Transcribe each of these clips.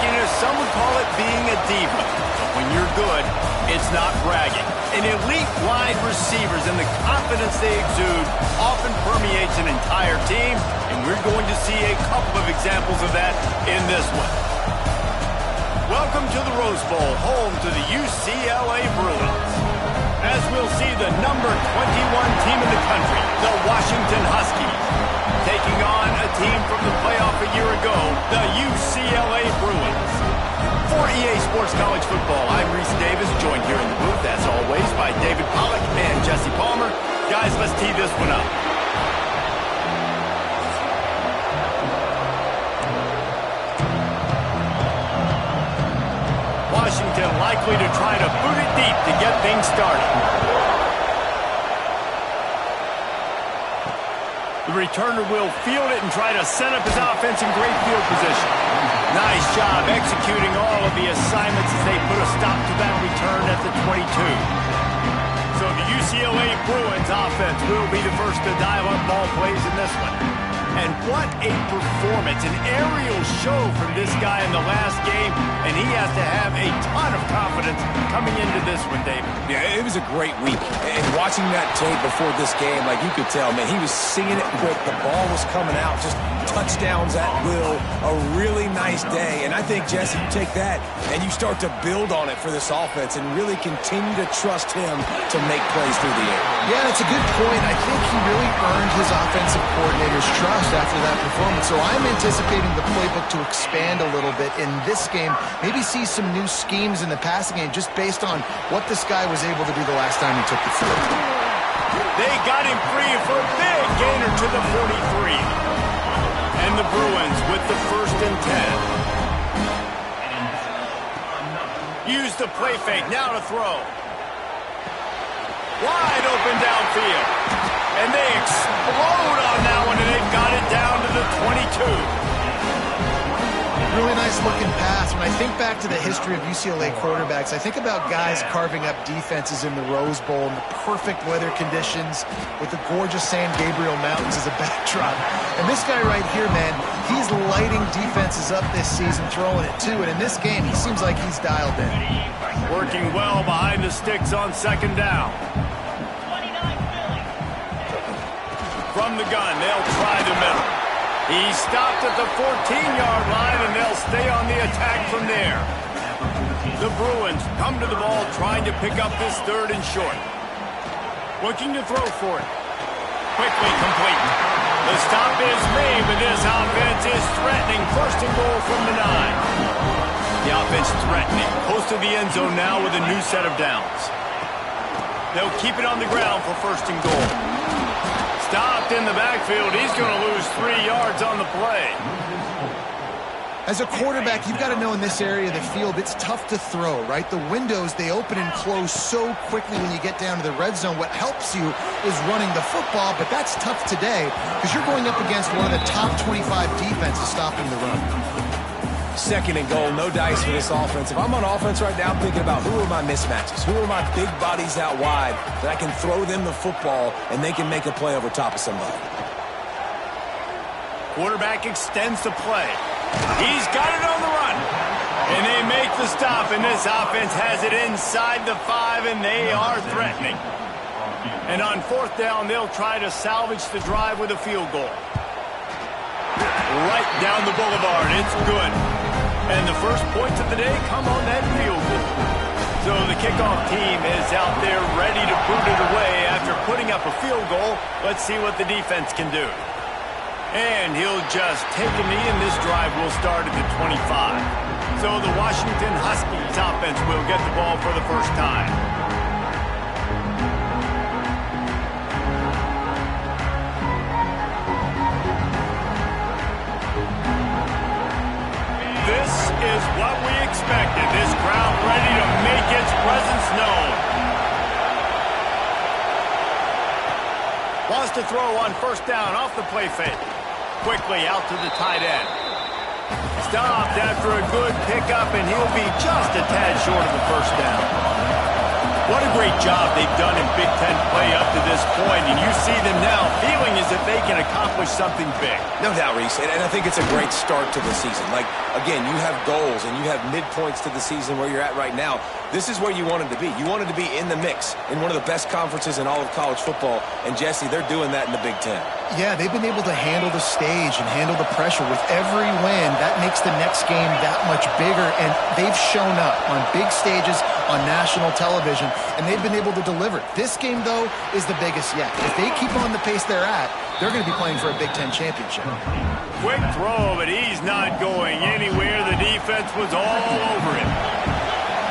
cockiness, some would call it being a diva. But when you're good, it's not bragging. An elite wide receivers and the confidence they exude often permeates an entire team, and we're going to see a couple of examples of that in this one. Welcome to the Rose Bowl, home to the UCLA Bruins. As we'll see the number 21 team in the country, the Washington Huskies, taking on a team from the playoff a year ago, the UCLA Bruins. For EA Sports College Football, I'm Reese Davis, joined here in the booth, as always, by David Pollack and Jesse Palmer. Guys, let's tee this one up. Washington likely to try to boot it deep to get things started. The returner will field it and try to set up his offense in great field position. Nice job executing all of the assignments as they put a stop to that return at the 22. So the UCLA Bruins offense will be the first to dial up ball plays in this one. And what a performance, an aerial show from this guy in the last game, and he has to have a ton of confidence coming into this one, David. Yeah, it was a great week. And watching that tape before this game, like you could tell, man, he was seeing it quick. The ball was coming out, just touchdowns at will. A really nice day. And I think, Jesse, you take that and you start to build on it for this offense and really continue to trust him to make plays through the air. Yeah, that's a good point. I think he really earned his offensive coordinator's trust after that performance. So I'm anticipating the playbook to expand a little bit in this game. Maybe see some new schemes in the passing game just based on what this guy was able to do the last time he took the field. They got him free for a big gainer to the 43. And the Bruins with the 1st and 10. Use the play fake, now to throw. Wide open downfield. And they explode on that one, and they've got it down to the 22. Really nice looking pass. When I think back to the history of UCLA quarterbacks, I think about guys carving up defenses in the Rose Bowl in the perfect weather conditions with the gorgeous San Gabriel Mountains as a backdrop. And this guy right here, man, he's lighting defenses up this season, throwing it too. And in this game, he seems like he's dialed in. Working well behind the sticks on 2nd down. From the gun, they'll try the middle. He stopped at the 14-yard line, and they'll stay on the attack from there. The Bruins come to the ball trying to pick up this 3rd and short. Looking to throw for it. Quickly complete. The stop is made, but this offense is threatening. 1st and goal from the 9. The offense threatening. Close to the end zone now with a new set of downs. They'll keep it on the ground for 1st and goal. Stopped in the backfield. He's going to lose 3 yards on the play. As a quarterback, you've got to know in this area of the field, it's tough to throw, right? The windows, they open and close so quickly when you get down to the red zone. What helps you is running the football, but that's tough today because you're going up against one of the top 25 defenses stopping the run. 2nd and goal, no dice for this offense. If I'm on offense right now, I'm thinking about who are my mismatches? Who are my big bodies out wide that I can throw them the football and they can make a play over top of somebody? Quarterback extends the play. He's got it on the run. And they make the stop, and this offense has it inside the 5, and they are threatening. And on 4th down, they'll try to salvage the drive with a field goal. Right down the boulevard. It's good. And the first points of the day come on that field goal. So the kickoff team is out there ready to put it away after putting up a field goal. Let's see what the defense can do. And he'll just take a knee, and this drive will start at the 25. So the Washington Huskies offense will get the ball for the first time. This is what we expected. This crowd ready to make its presence known. Wants to throw on 1st down off the play fake. Quickly out to the tight end. Stopped after a good pickup, and he'll be just a tad short of the 1st down. What a great job they've done in Big Ten play up to this point, and you see them now feeling as if they can accomplish something big. No doubt, Reese, and I think it's a great start to the season. Like, again, you have goals and you have midpoints to the season where you're at right now. This is where you wanted to be. You wanted to be in the mix in one of the best conferences in all of college football, and Jesse, they're doing that in the Big Ten. Yeah, they've been able to handle the stage and handle the pressure. With every win, that makes the next game that much bigger, and they've shown up on big stages on national television, and they've been able to deliver. This game, though, is the biggest yet. If they keep on the pace they're at, they're going to be playing for a Big Ten championship. Quick throw, but he's not going anywhere. The defense was all over him.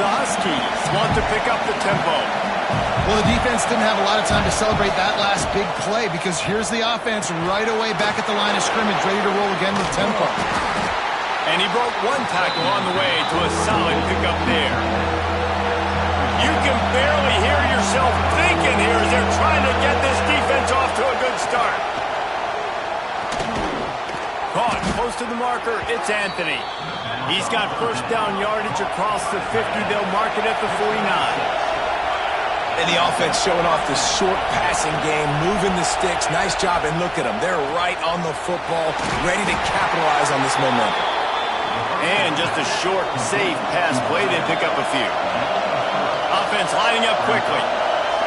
The Huskies want to pick up the tempo. Well, the defense didn't have a lot of time to celebrate that last big play, because here's the offense right away back at the line of scrimmage, ready to roll again with tempo. And he broke one tackle on the way to a solid pickup there. You can barely hear yourself thinking here as they're trying to get this defense off to a good start. Caught close to the marker, it's Anthony. He's got first down yardage across the 50. They'll mark it at the 49. And the offense showing off the short passing game, moving the sticks. Nice job, and look at them. They're right on the football, ready to capitalize on this momentum. And just a short, safe pass play. They pick up a few. Offense lining up quickly.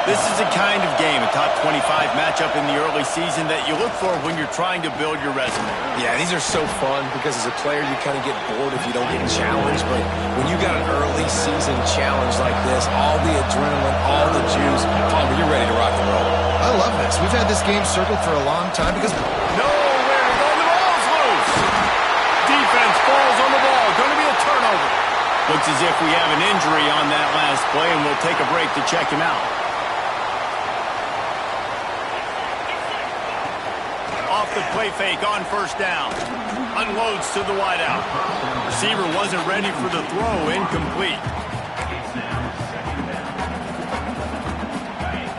This is the kind of game, a top 25 matchup in the early season, that you look for when you're trying to build your resume. Yeah, these are so fun because as a player, you kind of get bored if you don't get challenged. But when you got an early season challenge like this, all the adrenaline, all the juice, Palmer, you're ready to rock and roll. I love this. We've had this game circled for a long time because... Nowhere to go. The ball's loose. Defense falls on the ball. Going to be a turnover. Looks as if we have an injury on that last play, and we'll take a break to check him out. Off the play fake on first down. Unloads to the wideout. Receiver wasn't ready for the throw. Incomplete.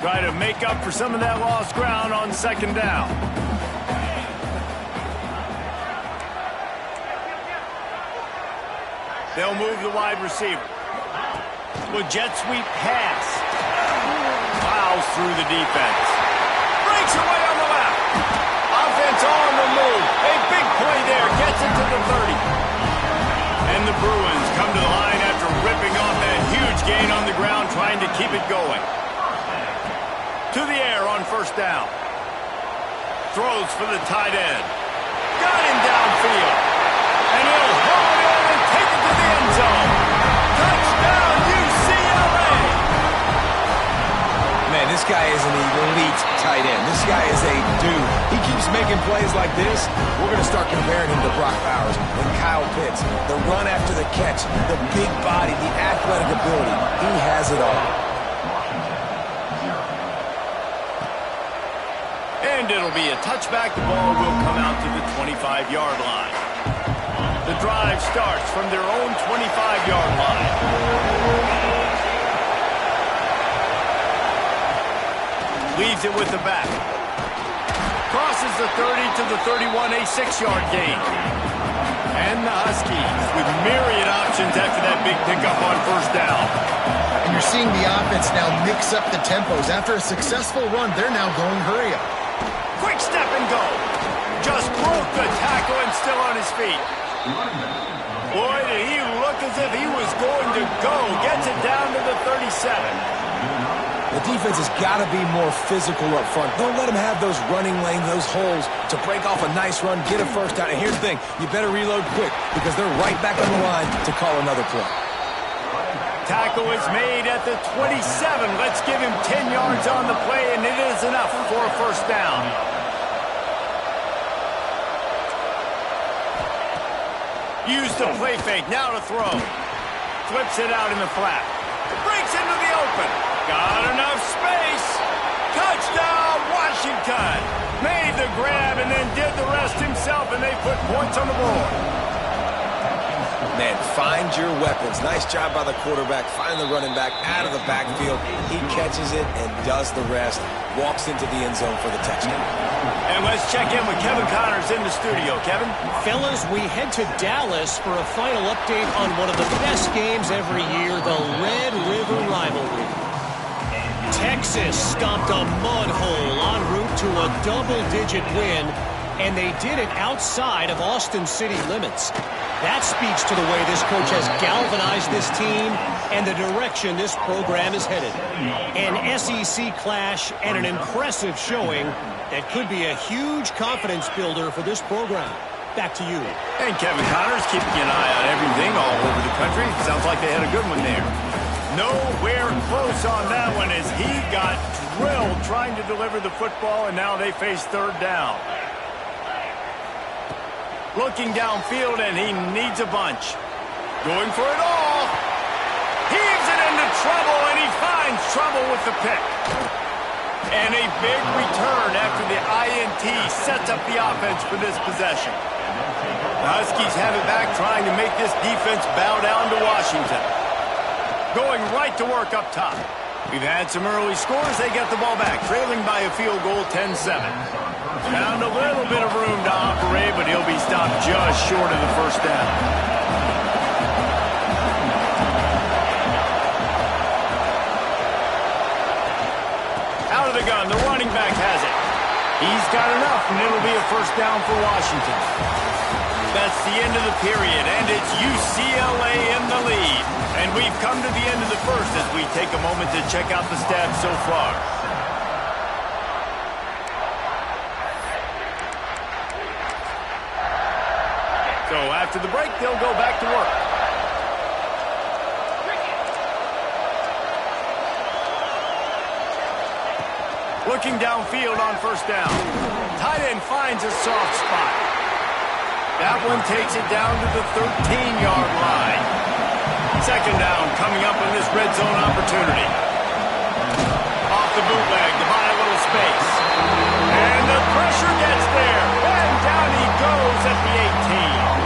Try to make up for some of that lost ground on second down. They'll move the wide receiver. With jet sweep pass. Plows through the defense. Breaks away on the left. Offense on the move. A big play there. Gets it to the 30. And the Bruins come to the line after ripping off that huge gain on the ground, trying to keep it going. To the air on first down. Throws for the tight end. Got him downfield. And he'll haul it in and take it to the end zone. Touchdown, UCLA! Man, this guy is an elite tight end. This guy is a dude. He keeps making plays like this. We're going to start comparing him to Brock Bowers and Kyle Pitts. The run after the catch, the big body, the athletic ability. He has it all. And it'll be a touchback. The ball will come out to the 25-yard line. The drive starts from their own 25-yard line. Leaves it with the back. Crosses the 30 to the 31, a 6-yard gain. And the Huskies with myriad options after that big pickup on first down. And you're seeing the offense now mix up the tempos. After a successful run, they're now going hurry up. Quick step and go. Just broke the tackle and still on his feet. Boy, did he look as if he was going to go. Gets it down to the 37. The defense has got to be more physical up front. Don't let them have those running lanes, those holes to break off a nice run, get a first down. And here's the thing, you better reload quick because they're right back on the line to call another play. Tackle is made at the 27. Let's give him 10 yards on the play, and it is enough for a first down. Use the play fake, now to throw. Flips it out in the flat. Breaks into the open. Got enough space. Touchdown, Washington. Made the grab and then did the rest himself, and they put points on the board. Man, find your weapons. Nice job by the quarterback. Find the running back out of the backfield. He catches it and does the rest. Walks into the end zone for the touchdown. And let's check in with Kevin Connors in the studio. Kevin? Fellas, we head to Dallas for a final update on one of the best games every year, the Red River rivalry. Texas stomped a mud hole en route to a double-digit win, and they did it outside of Austin city limits. That speaks to the way this coach has galvanized this team and the direction this program is headed. An SEC clash and an impressive showing that could be a huge confidence builder for this program. Back to you. And Kevin Connors keeping an eye on everything all over the country. Sounds like they had a good one there. Nowhere close on that one as he got drilled trying to deliver the football, and now they face third down. Looking downfield, and he needs a bunch. Going for it all. Heaves it into trouble, and he finds trouble with the pick. And a big return after the INT sets up the offense for this possession. The Huskies have it back, trying to make this defense bow down to Washington. Going right to work up top. We've had some early scores. They get the ball back, trailing by a field goal, 10-7. Found a little bit of room to operate, but he'll be stopped just short of the first down. Out of the gun, the running back has it. He's got enough, and it'll be a first down for Washington. That's the end of the period, and it's UCLA in the lead. And we've come to the end of the first as we take a moment to check out the stats so far. So after the break, they'll go back to work. Looking downfield on first down. Tight end finds a soft spot. That one takes it down to the 13-yard line. Second down coming up in this red zone opportunity. Off the bootleg to buy a little space. And the pressure gets there. And down he goes at the 18.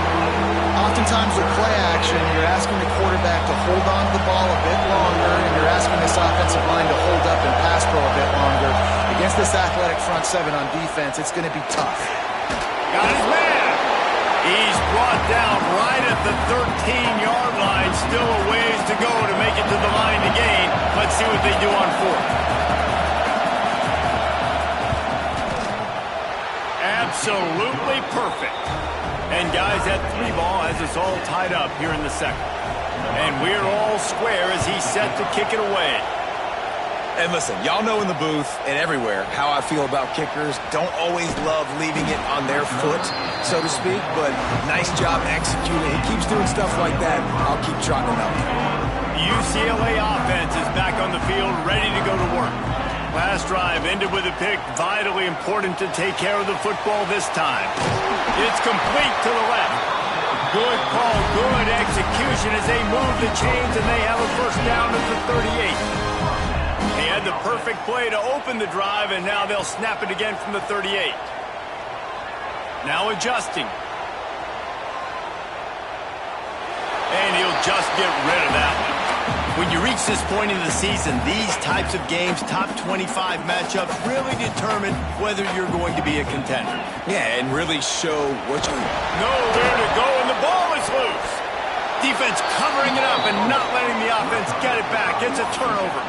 Oftentimes with play action, you're asking the quarterback to hold on to the ball a bit longer, and you're asking this offensive line to hold up and pass pro a bit longer. Against this athletic front seven on defense, it's going to be tough. Got his man. He's brought down right at the 13-yard line. Still a ways to go to make it to the line to gain. Let's see what they do on fourth. Absolutely perfect. And guys, that 3-ball has us all tied up here in the second. And we're all square as he's set to kick it away. And listen, y'all know in the booth and everywhere how I feel about kickers. Don't always love leaving it on their foot, so to speak, but nice job executing. He keeps doing stuff like that. I'll keep trotting him out. The UCLA offense is back on the field, ready to go to work. Last drive ended with a pick. Vitally important to take care of the football this time. It's complete to the left. Good call, good execution as they move the chains, and they have a first down at the 38. He had the perfect play to open the drive, and now they'll snap it again from the 38. Now adjusting. And he'll just get rid of that one. When you reach this point in the season, these types of games, top 25 matchups, really determine whether you're going to be a contender. Yeah, and really show what you... Nowhere to go, and the ball is loose. Defense covering it up and not letting the offense get it back. It's a turnover.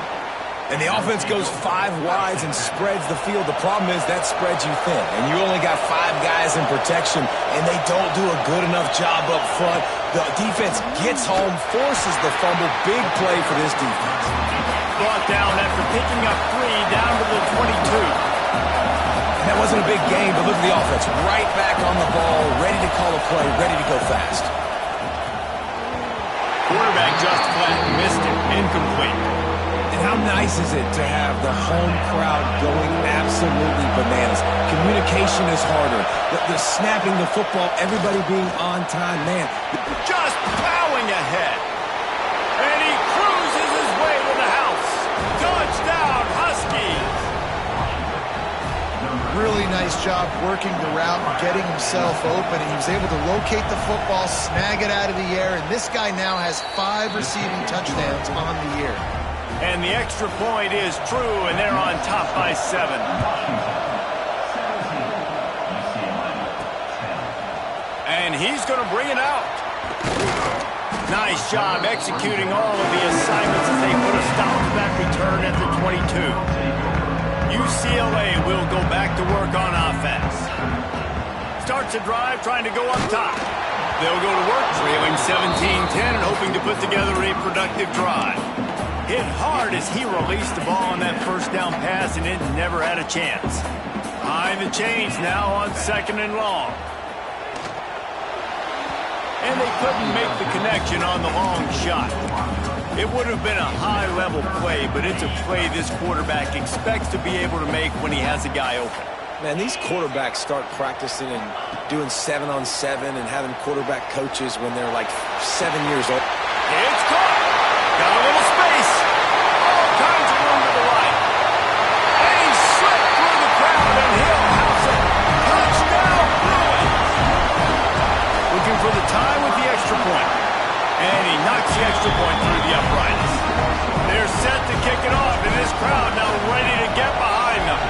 And the offense goes 5 wides and spreads the field. The problem is that spreads you thin. And you only got 5 guys in protection, and they don't do a good enough job up front. The defense gets home, forces the fumble. Big play for this defense. Brought down after picking up 3 down to the 22. And that wasn't a big game, but look at the offense. Right back on the ball, ready to call a play, ready to go fast. Quarterback just flat missed it. Incomplete. How nice is it to have the home crowd going absolutely bananas? Communication is harder. The snapping the football, everybody being on time, man. Just plowing ahead. And he cruises his way to the house. Touchdown, Huskies. Really nice job working the route and getting himself open. And he was able to locate the football, snag it out of the air. And this guy now has 5 receiving touchdowns on the year. And the extra point is true, and they're on top by 7. And he's going to bring it out. Nice job executing all of the assignments as they put a stop to that return at the 22. UCLA will go back to work on offense. Starts a drive trying to go up top. They'll go to work trailing 17-10 and hoping to put together a productive drive. Hit hard as he released the ball on that first down pass and it never had a chance. Behind the chains now on 2nd and long. And they couldn't make the connection on the long shot. It would have been a high-level play, but it's a play this quarterback expects to be able to make when he has a guy open. Man, these quarterbacks start practicing and doing 7-on-7 and having quarterback coaches when they're like 7 years old. It's caught. Got a little space. All kinds of room to the right. And he slipped through the crowd and he'll house it. Touchdown, Bruins. Looking for the tie with the extra point. And he knocks the extra point through the uprights. They're set to kick it off, and this crowd now ready to get behind them.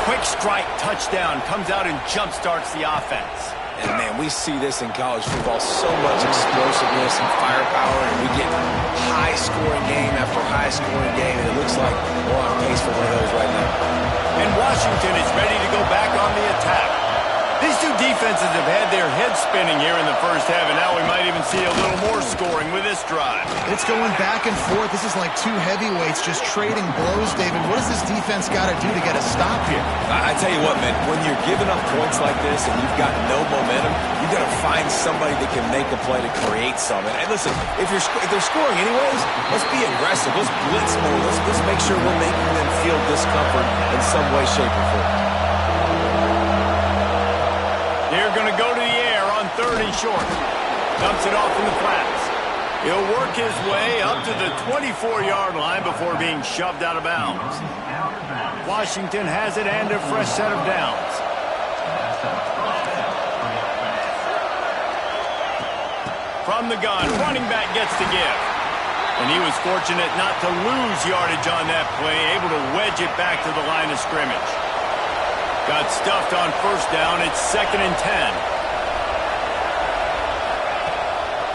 Quick strike touchdown comes out and jump-starts the offense. And, man, we see this in college football, so much explosiveness and firepower, and we get high-scoring game after high-scoring game, and it looks like we're on pace for one of those right now. And Washington is ready to go back on the attack. These two defenses have had their heads spinning here in the first half, and now we might even see a little more scoring with this drive. It's going back and forth. This is like two heavyweights just trading blows, David. What does this defense got to do to get a stop here? I tell you what, man, when you're giving up points like this and you've got no momentum, you've got to find somebody that can make a play to create something. And listen, if they're scoring anyways, let's be aggressive. Let's blitz more. Let's make sure we're making them feel discomfort in some way, shape, or form. They're going to go to the air on 3rd and short. Dumps it off in the flats. He'll work his way up to the 24-yard line before being shoved out of bounds. Washington has it and a fresh set of downs. From the gun, running back gets the give. And he was fortunate not to lose yardage on that play, able to wedge it back to the line of scrimmage. Got stuffed on 1st down. It's 2nd and 10.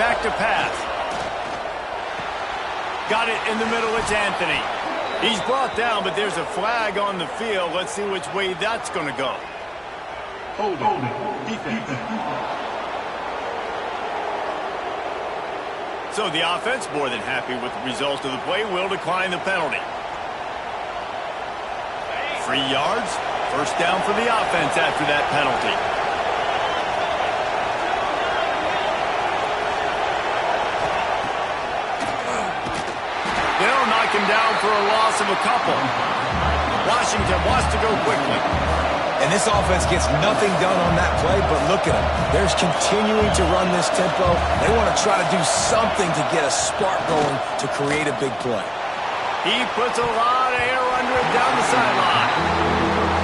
Back to pass. Got it in the middle. It's Anthony. He's brought down, but there's a flag on the field. Let's see which way that's going to go. Holding. Defense. So the offense, more than happy with the result of the play, will decline the penalty. 3 yards. 1st down for the offense after that penalty. They'll knock him down for a loss of a couple. Washington wants to go quickly. And this offense gets nothing done on that play, but look at them. They're continuing to run this tempo. They want to try to do something to get a spark going to create a big play. He puts a lot of air under it down the sideline.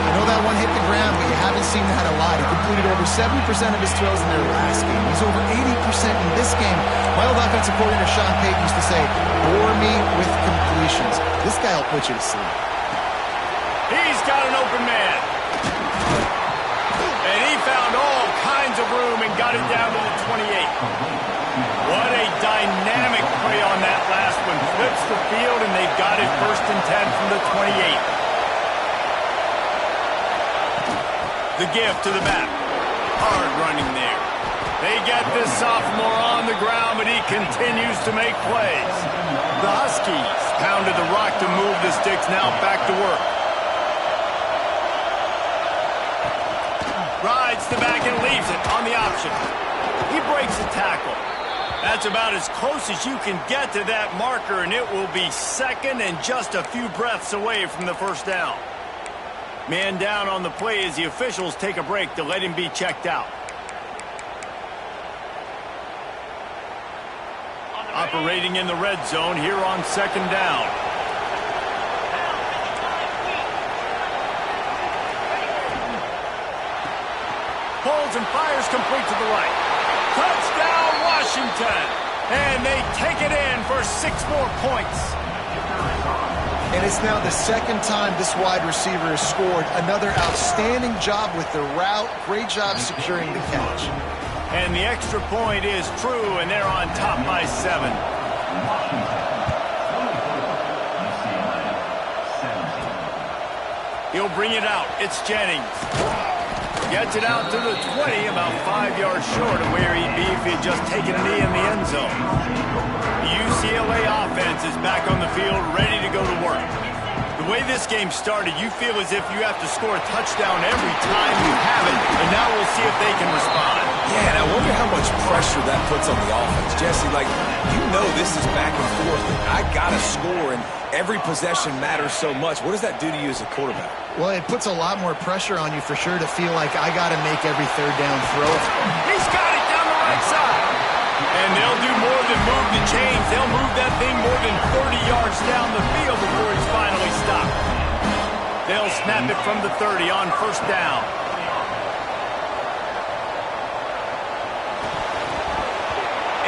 I know that one hit the ground, but you haven't seen that a lot. He completed over 70% of his throws in their last game. He's over 80% in this game. My old offensive coordinator, Sean Payton, used to say, bore me with completions. This guy will put you to sleep. He's got an open man. And he found all kinds of room and got it down to the 28. What a dynamic play on that last one. Flips the field, and they've got it 1st and 10 from the 28. The give to the back. Hard running there. They get this sophomore on the ground, but he continues to make plays. The Huskies pounded the rock to move the sticks, now back to work. Rides the back and leaves it on the option. He breaks the tackle. That's about as close as you can get to that marker, and it will be 2nd and just a few breaths away from the 1st down. Man down on the play as the officials take a break to let him be checked out. Operating in the red zone here on 2nd down. Pulls and fires complete to the right. Touchdown, Washington! And they take it in for 6 more points. And it's now the 2nd time this wide receiver has scored. Another outstanding job with the route. Great job securing the catch. And the extra point is true, and they're on top by 7. He'll bring it out. It's Jennings. Gets it out to the 20, about 5 yards short of where he'd be if he'd just taken a knee in the end zone. The UCLA offense is back on the field, ready to go to work. The way this game started, you feel as if you have to score a touchdown every time you have it, and now we'll see if they can respond. Yeah, and I wonder how much pressure that puts on the offense. Jesse, like, you know this is back and forth. I got to score, and every possession matters so much. What does that do to you as a quarterback? Well, it puts a lot more pressure on you for sure to feel like I got to make every third down throw. He's got it down the right side. And they'll do more than move the chains. They'll move that thing more than 30 yards down the field before he's finally stopped. They'll snap it from the 30 on first down.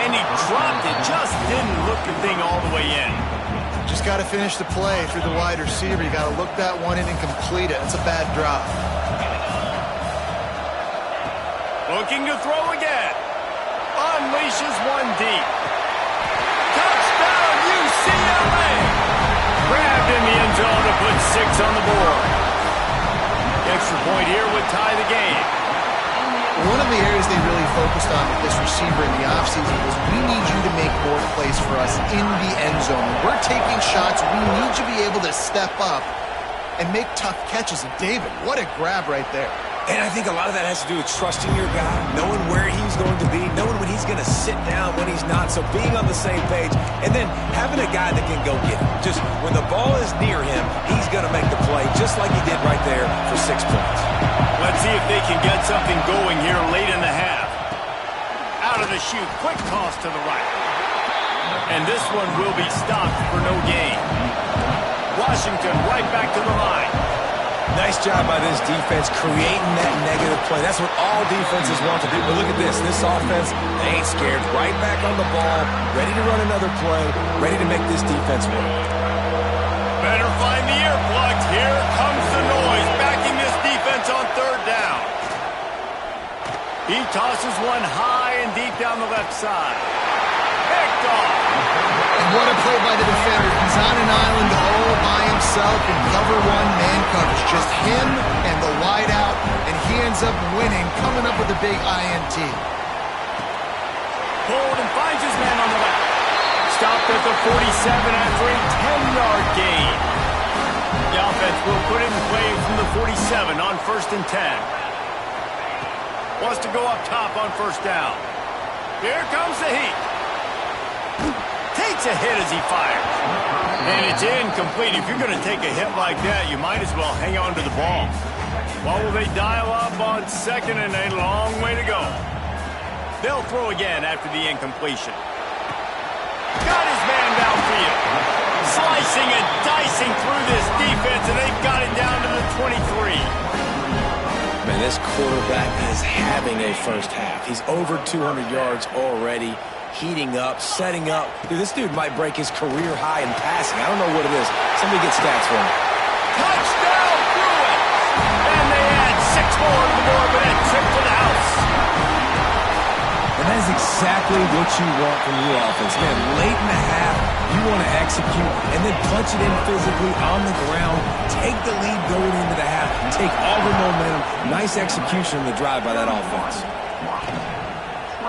And he dropped it. Just didn't look the thing all the way in. Just got to finish the play through the wide receiver. You got to look that one in and complete it. It's a bad drop. Looking to throw again. Unleashes one deep. Touchdown, UCLA! Grabbed in the end zone to put 6 on the board. The extra point here would tie the game. One of the areas they really focused on with this receiver in the offseason was we need you to make more plays for us in the end zone. When we're taking shots, we need you to be able to step up and make tough catches. And David, what a grab right there. And I think a lot of that has to do with trusting your guy, knowing where he's going to be, knowing when he's going to sit down, when he's not, so being on the same page, and then having a guy that can go get it. Just when the ball is near him, he's going to make the play, just like he did right there for 6 points. Let's see if they can get something going here late in the half. Out of the chute, quick toss to the right. And this one will be stopped for no gain. Washington right back to the line. Nice job by this defense creating that negative play. That's what all defenses want to do. But look at this. This offense, they ain't scared. Right back on the ball, ready to run another play, ready to make this defense work. Better find the earplugs. Here comes the noise, backing this defense on third down. He tosses one high and deep down the left side. Picked off. And what a play by the defender. He's on an island all by himself in cover one man coverage. Just him and the wide out, and he ends up winning, coming up with a big INT. Pulled and finds his man on the left. Stopped at the 47 after a 10-yard gain. The offense will put it in play from the 47 on 1st and 10. Wants to go up top on first down. Here comes the heat. Takes a hit as he fires. And it's incomplete. If you're going to take a hit like that, you might as well hang on to the ball. What will they dial up on second, and a long way to go. They'll throw again after the incompletion. Got his man downfield. Slicing and dicing through this defense, and they've got it down to the 23. Man, this quarterback is having a first half. He's over 200 yards already, heating up, setting up. Dude, this dude might break his career high in passing. I don't know what it is. Somebody get stats for him. Touchdown, Bruins! And they add 6 more to the board with that trip to the house. And that is exactly what you want from your offense. Man, late in the half, you want to execute and then punch it in physically on the ground, take the lead going into the half, take all the momentum. Nice execution on the drive by that offense.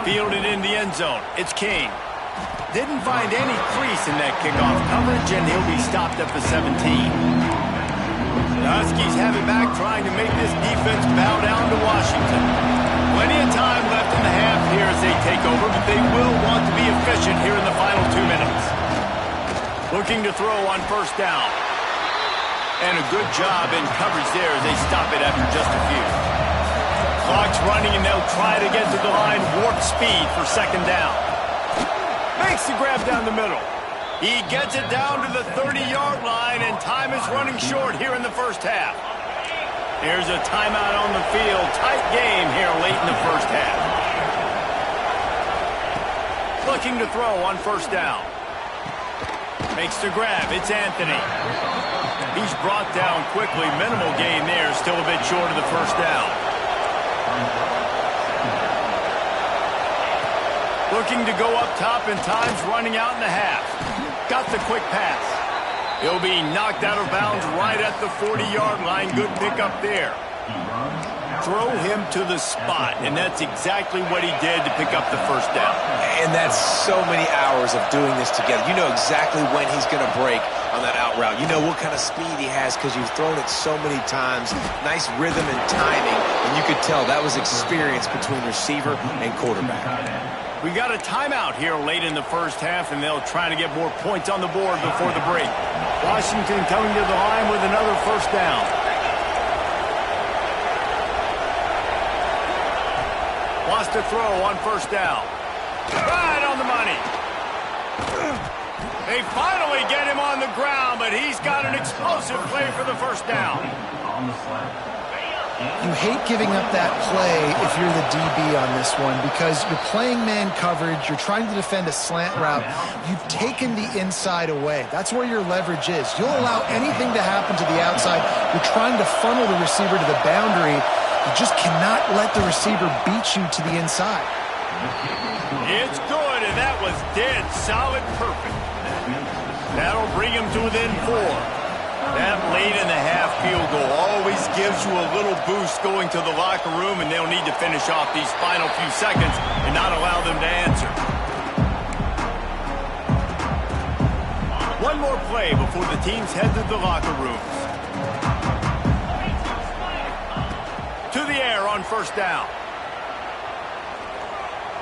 Fielded in the end zone. It's King. Didn't find any crease in that kickoff coverage, and he'll be stopped at the 17. The Huskies have it back, trying to make this defense bow down to Washington. Plenty of time left in the half here as they take over, but they will want to be efficient here in the final 2 minutes. Looking to throw on first down. And a good job in coverage there as they stop it after just a few. Clock's running, and they'll try to get to the line warp speed for second down. Makes the grab down the middle. He gets it down to the 30-yard line, and time is running short here in the first half. Here's a timeout on the field. Tight game here late in the first half. Looking to throw on first down. Makes the grab. It's Anthony. He's brought down quickly. Minimal gain there. Still a bit short of the first down. Looking to go up top, and time's running out in the half. Got the quick pass. He'll be knocked out of bounds right at the 40-yard line. Good pickup there. Throw him to the spot, and that's exactly what he did to pick up the first down. And that's so many hours of doing this together. You know exactly when he's going to break on that out route. You know what kind of speed he has because you've thrown it so many times. Nice rhythm and timing, and you could tell that was experience between receiver and quarterback. We got a timeout here late in the first half, and they'll try to get more points on the board before the break. Washington coming to the line with another first down. Wants to throw on first down. Right on the money. They finally get him on the ground, but he's got an explosive play for the first down. You hate giving up that play if you're the DB on this one because you're playing man coverage, you're trying to defend a slant route. You've taken the inside away. That's where your leverage is. You'll allow anything to happen to the outside. You're trying to funnel the receiver to the boundary. You just cannot let the receiver beat you to the inside. It's good, and that was dead solid perfect. That'll bring him to within 4. That late in the half field goal always gives you a little boost going to the locker room, and they'll need to finish off these final few seconds and not allow them to answer. One more play before the teams head to the locker rooms. To the air on first down.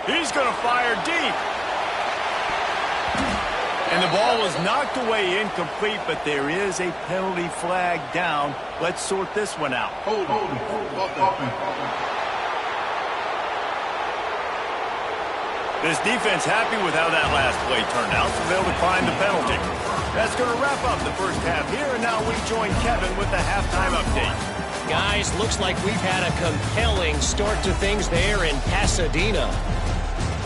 He's going to fire deep. And the ball was knocked away incomplete, but there is a penalty flag down. Let's sort this one out. This defense happy with how that last play turned out, so they'll decline the penalty. That's going to wrap up the first half here, and now we join Kevin with the halftime update. Guys, looks like we've had a compelling start to things there in Pasadena.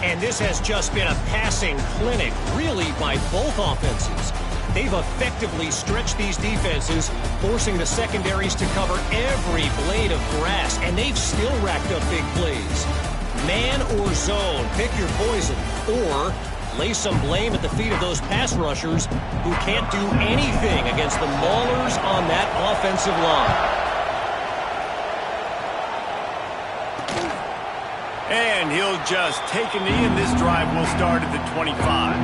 And this has just been a passing clinic, really, by both offenses. They've effectively stretched these defenses, forcing the secondaries to cover every blade of grass, and they've still racked up big plays. Man or zone, pick your poison, or lay some blame at the feet of those pass rushers who can't do anything against the maulers on that offensive line. And he'll just take a knee, and this drive will start at the 25.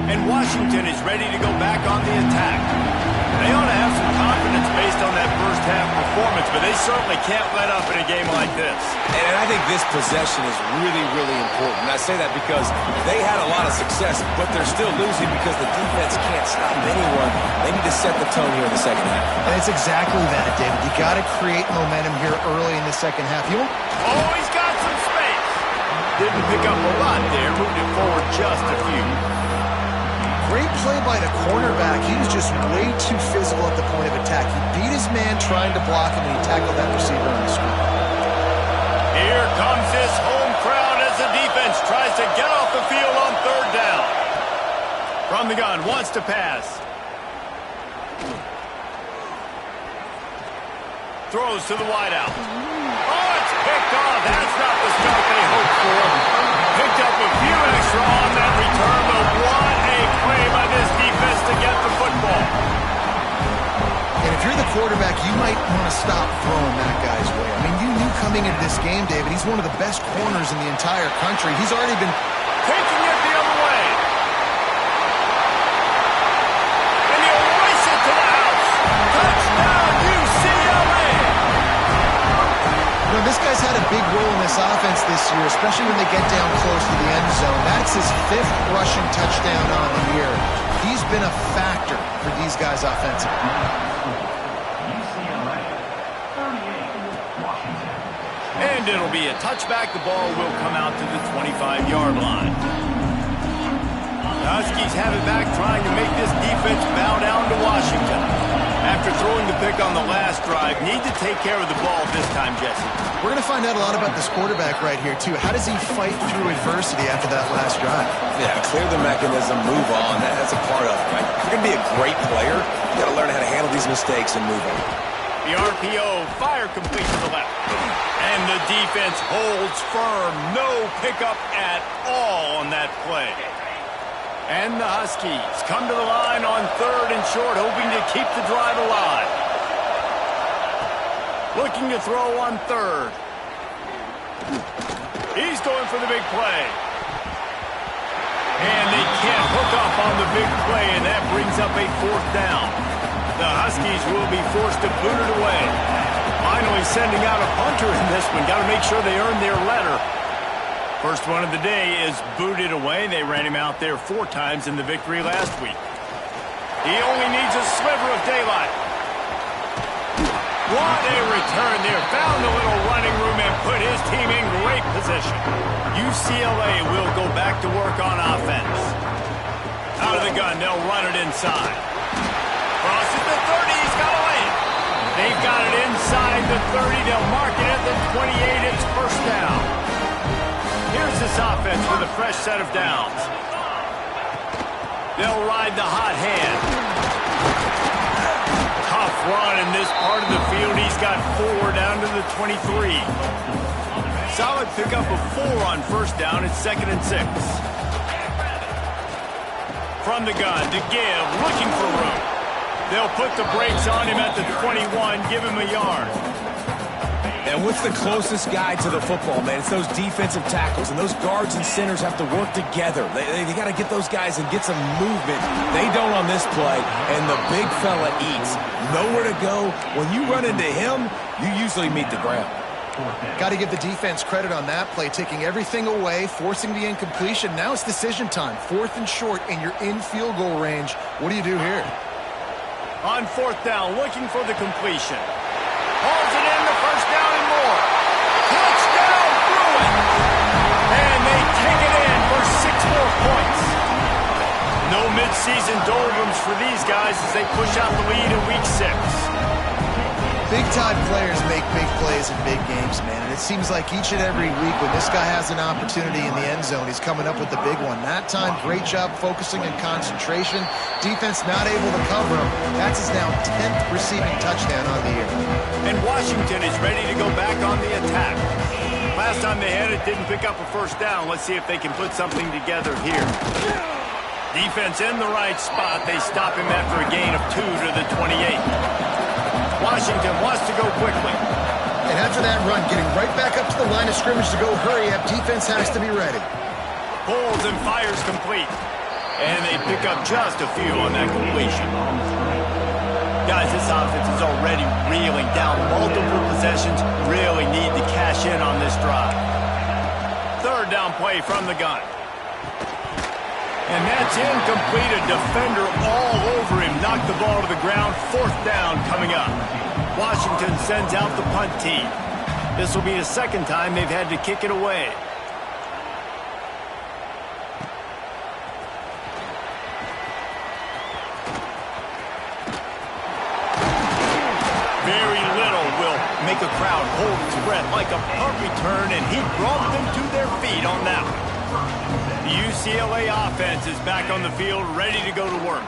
And Washington is ready to go back on the attack. They ought to have some confidence based on that first half performance, but they certainly can't let up in a game like this. And I think this possession is really, really important. And I say that because they had a lot of success, but they're still losing because the defense can't stop anyone. They need to set the tone here in the second half. And it's exactly that, David. You got to create momentum here early in the second half. Oh, he's got some space. Didn't pick up a lot there. Moved it forward just a few. Great play by the cornerback. He was just way too physical at the point of attack. He beat his man trying to block him, and he tackled that receiver on the screen. Here comes this home crowd as the defense tries to get off the field on third down. From the gun, wants to pass. Throws to the wideout. Oh, it's picked off. That's not the start they hoped for. Picked up a few extra on that return, but what a play by this defense to get the football. And if you're the quarterback, you might want to stop throwing that guy's way. I mean, you knew coming into this game, David, he's one of the best corners in the entire country. He's already been taking it the other way. And he'll race it to the house. Touchdown, UCLA. You know, this guy's had a big role in this offense this year, especially when they get down close to the end zone. That's his 5th rushing touchdown on the year. He's been a factor for these guys offensively. And it'll be a touchback. The ball will come out to the 25-yard line. The Huskies have it back, trying to make this defense bow down to Washington. After throwing the pick on the last drive, need to take care of the ball this time, Jesse. We're going to find out a lot about this quarterback right here, too. How does he fight through adversity after that last drive? Yeah, clear the mechanism, move on. That's a part of it, right? If you're going to be a great player, you got to learn how to handle these mistakes and move on. The RPO, fire complete to the left. And the defense holds firm. No pickup at all on that play. And the Huskies come to the line on 3rd and short, hoping to keep the drive alive. Looking to throw on 3rd. He's going for the big play. And they can't hook up on the big play, and that brings up a 4th down. The Huskies will be forced to boot it away. Finally sending out a punter in this one. Got to make sure they earn their letter. First one of the day is booted away. They ran him out there 4 times in the victory last week. He only needs a sliver of daylight. What a return there. Found a little running room and put his team in great position. UCLA will go back to work on offense. Out of the gun, they'll run it inside. Crosses the 30, he's got to win. They've got it inside the 30. They'll mark it at the 28. It's first down. Here's this offense with a fresh set of downs. They'll ride the hot hand. Tough run in this part of the field. He's got 4 down to the 23. Solid pickup of 4 on first down. It's 2nd and 6. From the gun to give, looking for room. They'll put the brakes on him at the 21, give him a yard. And what's the closest guy to the football, man? It's those defensive tackles, and those guards and centers have to work together. They got to get those guys and get some movement. They don't on this play, and the big fella eats. Nowhere to go. When you run into him, you usually meet the ground. Got to give the defense credit on that play, taking everything away, forcing the incompletion. Now it's decision time. 4th and short, and you're in field goal range. What do you do here? On 4th down, looking for the completion. Hauls it in, the first down and more. Touchdown, Bruin! And they take it in for 6 more points. No midseason doldrums for these guys as they push out the lead in Week 6. Big-time players make big plays in big games, man. And it seems like each and every week when this guy has an opportunity in the end zone, he's coming up with the big one. That time, great job focusing and concentration. Defense not able to cover him. That's his now 10th receiving touchdown on the year. And Washington is ready to go back on the attack. Last time they had it, didn't pick up a first down. Let's see if they can put something together here. Defense in the right spot. They stop him after a gain of 2 to the 28. Washington wants to go quickly. And after that run, getting right back up to the line of scrimmage to go hurry up, defense has to be ready. Pulls and fires complete. And they pick up just a few on that completion. Guys, this offense is already reeling down multiple possessions. Really need to cash in on this drive. 3rd down play from the gun. And that's incomplete. A defender all over him. Knocked the ball to the ground. 4th down coming up. Washington sends out the punt team. This will be the 2nd time they've had to kick it away. Very little will make a crowd hold its breath like a punt return, and he brought them to their feet on that one. The UCLA offense is back on the field, ready to go to work.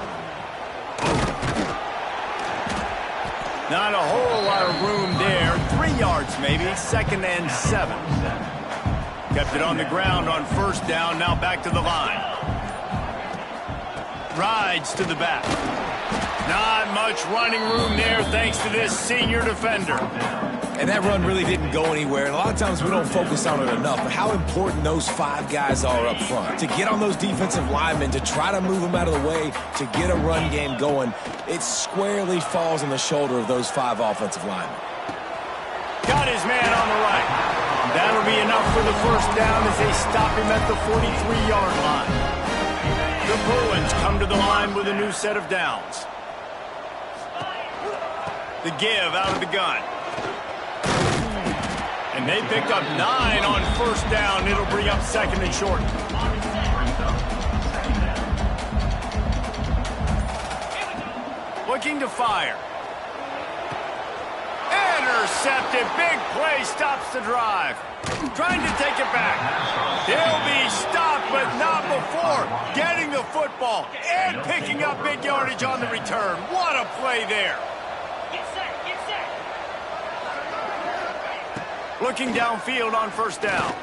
Not a whole lot of room there. 3 yards maybe, 2nd and 7. Kept it on the ground on first down, now back to the line. Rides to the back. Not much running room there thanks to this senior defender. And that run really didn't go anywhere. And a lot of times we don't focus on it enough. But how important those 5 guys are up front. To get on those defensive linemen, to try to move them out of the way, to get a run game going, it squarely falls on the shoulder of those 5 offensive linemen. Got his man on the right. That'll be enough for the first down as they stop him at the 43-yard line. The Bruins come to the line with a new set of downs. The give out of the gun. And they picked up 9 on first down. It'll bring up 2nd and short. Looking to fire. Intercepted. Big play stops the drive. Trying to take it back. He'll be stopped, but not before getting the football and picking up big yardage on the return. What a play there. Looking downfield on first down.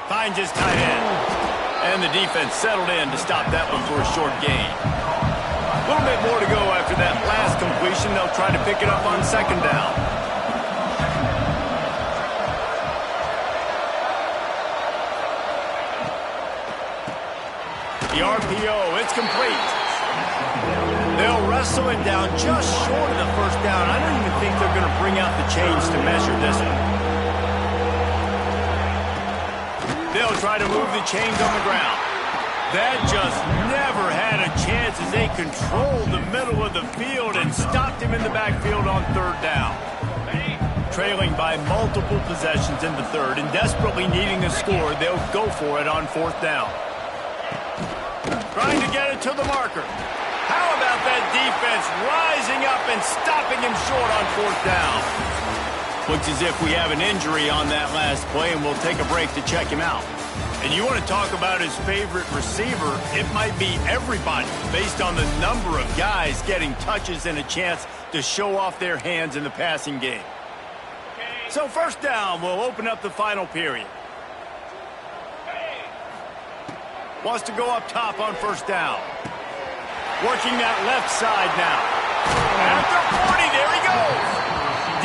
Finds his tight end. And the defense settled in to stop that one for a short gain. A little bit more to go after that last completion. They'll try to pick it up on second down. The RPO, it's complete. They'll wrestle it down just short of the first down. I don't even think they're going to bring out the chains to measure this one. They'll try to move the chains on the ground. That just never had a chance as they controlled the middle of the field and stopped him in the backfield on third down. Trailing by multiple possessions in the third and desperately needing a score, they'll go for it on fourth down. Trying to get it to the marker. How about that defense rising up and stopping him short on fourth down? Looks as if we have an injury on that last play, and we'll take a break to check him out. And you want to talk about his favorite receiver, it might be everybody based on the number of guys getting touches and a chance to show off their hands in the passing game. So first down, we'll open up the final period. Wants to go up top on first down. Working that left side now. After 40, there he goes.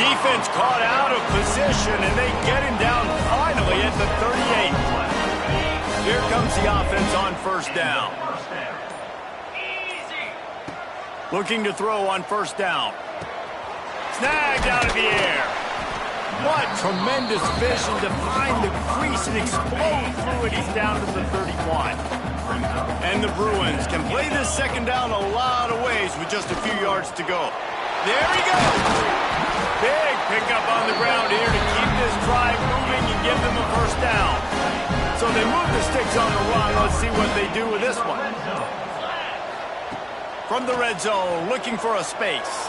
Defense caught out of position, and they get him down finally at the 38. Here comes the offense on first down. Looking to throw on first down. Snagged out of the air. What tremendous vision to find the crease and explode through it. He's down to the 31. And the Bruins can play this second down a lot of ways with just a few yards to go. There he goes. Big pickup on the ground here to keep this drive moving and give them a first down. So they move the sticks on the run. Let's see what they do with this one. From the red zone, looking for a space.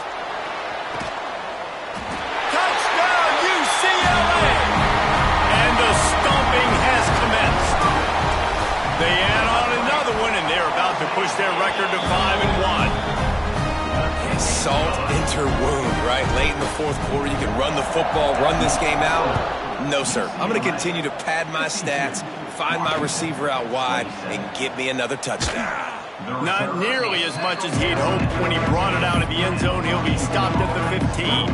Touchdown, UCLA! And the stomping has commenced. They add on another one, and they're about to push their record to 5-1. Salt into wound, right? Late in the fourth quarter, you can run the football, run this game out. No, sir. I'm going to continue to pad my stats, find my receiver out wide, and get me another touchdown. Not nearly as much as he'd hoped when he brought it out of the end zone. He'll be stopped at the 15.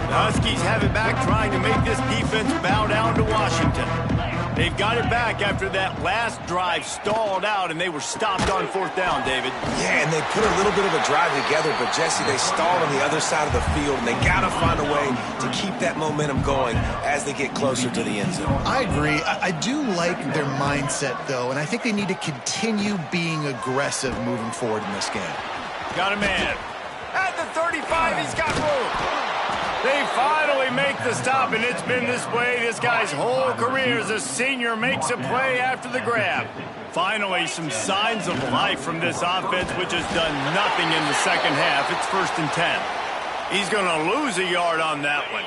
The Huskies have it back, trying to make this defense bow down to Washington. They've got it back after that last drive stalled out, and they were stopped on fourth down, David. Yeah, and they put a little bit of a drive together, but, Jesse, they stalled on the other side of the field, and they got to find a way to keep that momentum going as they get closer to the end zone. I agree. I do like their mindset, though, and I think they need to continue being aggressive moving forward in this game. Got a man. At the 35, he's got room. They finally make the stop, and it's been this way this guy's whole career as a senior makes a play after the grab. Finally, some signs of life from this offense, which has done nothing in the second half. It's 1st and 10. He's going to lose a yard on that one.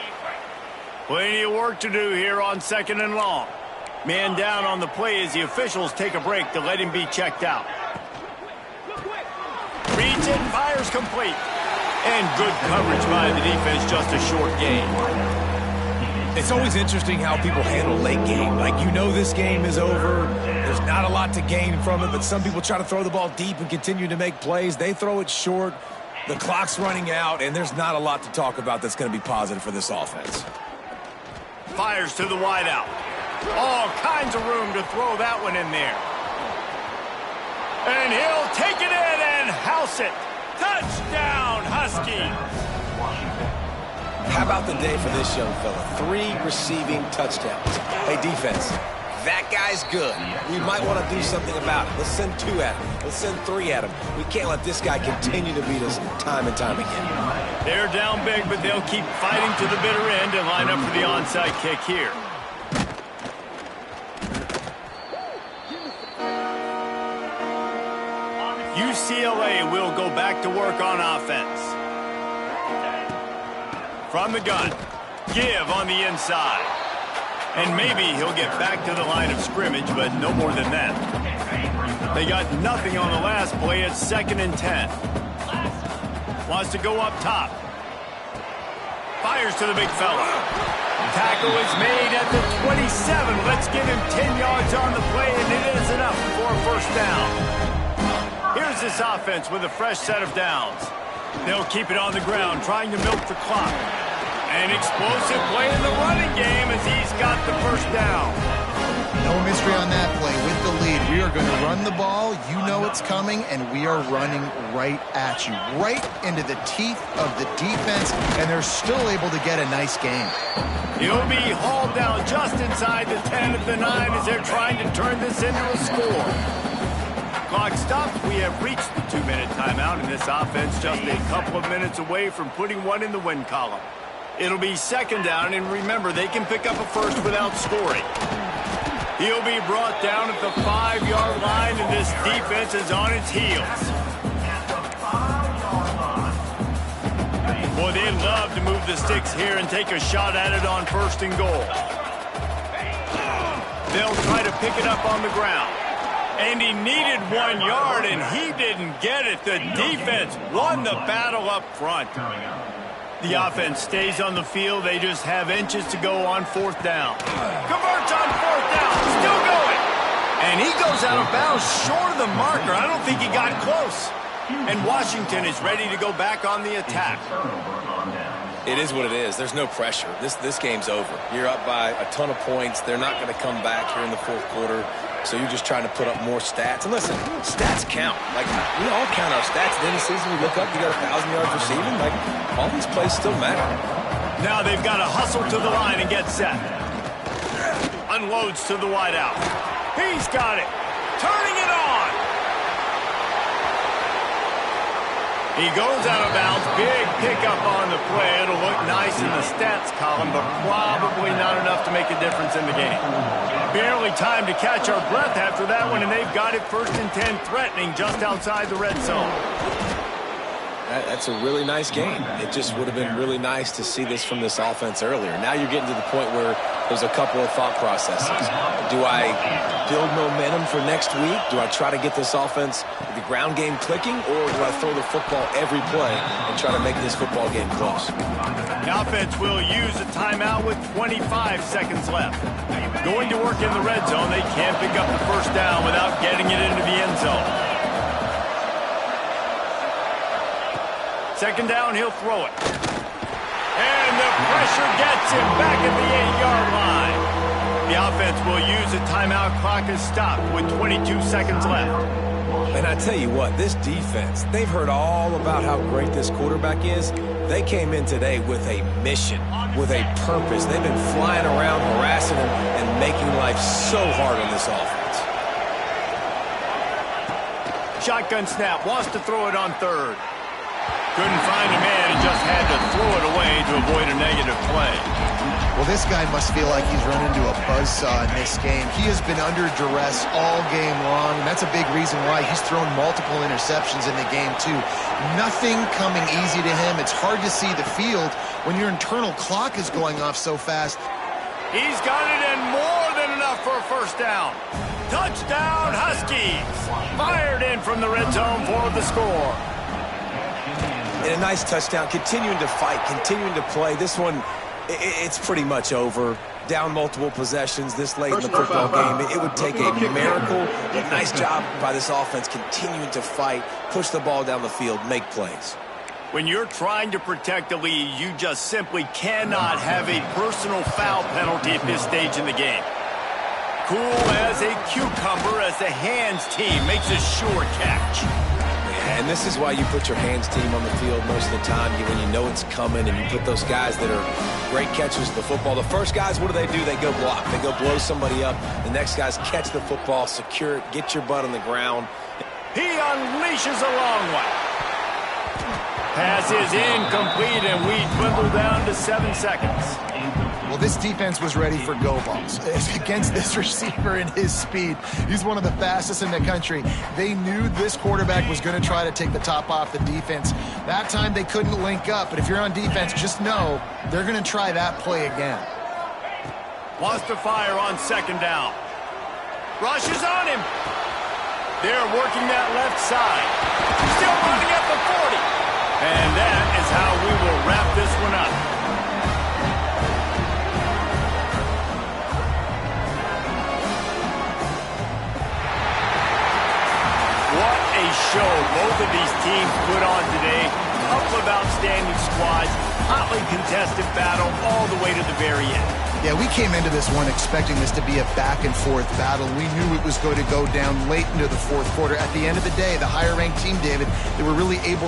Plenty of work to do here on 2nd and long. Man down on the play as the officials take a break to let him be checked out. Reads it, fires complete. And good coverage by the defense, just a short gain. It's always interesting how people handle late game. Like, you know this game is over. There's not a lot to gain from it, but some people try to throw the ball deep and continue to make plays. They throw it short. The clock's running out, and there's not a lot to talk about that's going to be positive for this offense. Fires to the wideout. All kinds of room to throw that one in there. And he'll take it in and house it. Touchdown, Husky! How about the day for this young fella? 3 receiving touchdowns. Hey, defense, that guy's good. We might want to do something about it. Let's send 2 at him. Let's send 3 at him. We can't let this guy continue to beat us time and time again. They're down big, but they'll keep fighting to the bitter end and line up for the onside kick here. UCLA will go back to work on offense. From the gun, give on the inside. And maybe he'll get back to the line of scrimmage, but no more than that. They got nothing on the last play. It's 2nd and 10. Wants to go up top. Fires to the big fella. tackle is made at the 27. Let's give him 10 yards on the play, and it is enough for a first down. Here's this offense with a fresh set of downs. They'll keep it on the ground, trying to milk the clock. An explosive play in the running game as he's got the first down. No mystery on that play. With the lead, we are going to run the ball. You know it's coming, and we are running right at you, right into the teeth of the defense, and they're still able to get a nice game. He'll be hauled down just inside the 10 at the 9 as they're trying to turn this into a score. Clock stops. We have reached the 2-minute timeout, and this offense just a couple of minutes away from putting one in the win column. It'll be second down, and remember, they can pick up a first without scoring. He'll be brought down at the 5-yard line, and this defense is on its heels. Boy, they'd love to move the sticks here and take a shot at it on 1st and goal. They'll try to pick it up on the ground. And he needed 1 yard, and he didn't get it. The defense won the battle up front. The offense stays on the field. They just have inches to go on 4th down. Converts on 4th down. Still going. And he goes out of bounds short of the marker. I don't think he got close. And Washington is ready to go back on the attack. It is what it is. There's no pressure. This game's over. You're up by a ton of points. They're not going to come back here in the 4th quarter. So you're just trying to put up more stats. And listen, stats count. Like, we all count our stats. At the end of the season, we look up, you got 1,000 yards receiving. Like, all these plays still matter. Now they've got to hustle to the line and get set. Unloads to the wideout. He's got it. Turning it on. He goes out of bounds. Big pickup on the play. It'll look nice in the stats column, but probably not enough to make a difference in the game. Barely time to catch our breath after that one, and they've got it 1st and 10, threatening just outside the red zone. That's a really nice game. It just would have been really nice to see this from this offense earlier. Now you're getting to the point where there's a couple of thought processes. Do I build momentum for next week? Do I try to get this offense, the ground game clicking, or do I throw the football every play and try to make this football game close? The offense will use a timeout with 25 seconds left. Going to work in the red zone, they can't pick up the first down without getting it into the end zone. Second down, he'll throw it. And the pressure gets him back at the 8-yard line. The offense will use a timeout. Clock is stopped with 22 seconds left. And I tell you what, this defense, they've heard all about how great this quarterback is. They came in today with a mission, with a purpose. They've been flying around, harassing him, and making life so hard on this offense. Shotgun snap, wants to throw it on 3rd. Couldn't find a man and just had to throw it away to avoid a negative play. Well, this guy must feel like he's run into a buzzsaw in this game. He has been under duress all game long, and that's a big reason why he's thrown multiple interceptions in the game, too. Nothing coming easy to him. It's hard to see the field when your internal clock is going off so fast. He's got it in more than enough for a first down. Touchdown, Huskies! Fired in from the red zone for the score. And a nice touchdown, continuing to fight, continuing to play. This one, it's pretty much over. Down multiple possessions this late in the football game. It would take a miracle. A nice job by this offense continuing to fight, push the ball down the field, make plays. When you're trying to protect the lead, you just simply cannot have a personal foul penalty at this stage in the game. Cool as a cucumber as the hands team makes a sure catch. And this is why you put your hands team on the field most of the time, when you know it's coming, and you put those guys that are great catchers of the football. The first guys, what do? They go block. They go blow somebody up. The next guys catch the football, secure it, get your butt on the ground. He unleashes a long one. Pass is incomplete, and we dwindle down to 7 seconds. Well, this defense was ready for go balls against this receiver and his speed. He's one of the fastest in the country. They knew this quarterback was going to try to take the top off the defense. That time they couldn't link up, but if you're on defense, just know they're going to try that play again. Wants to fire on 2nd down. Rushes on him. They're working that left side. Still running at the 40. And that is how we will wrap this one up. show both of these teams put on today. A couple of outstanding squads, hotly contested battle all the way to the very end. Yeah, we came into this one expecting this to be a back-and-forth battle. We knew it was going to go down late into the fourth quarter. At the end of the day, the higher-ranked team, David, they were really able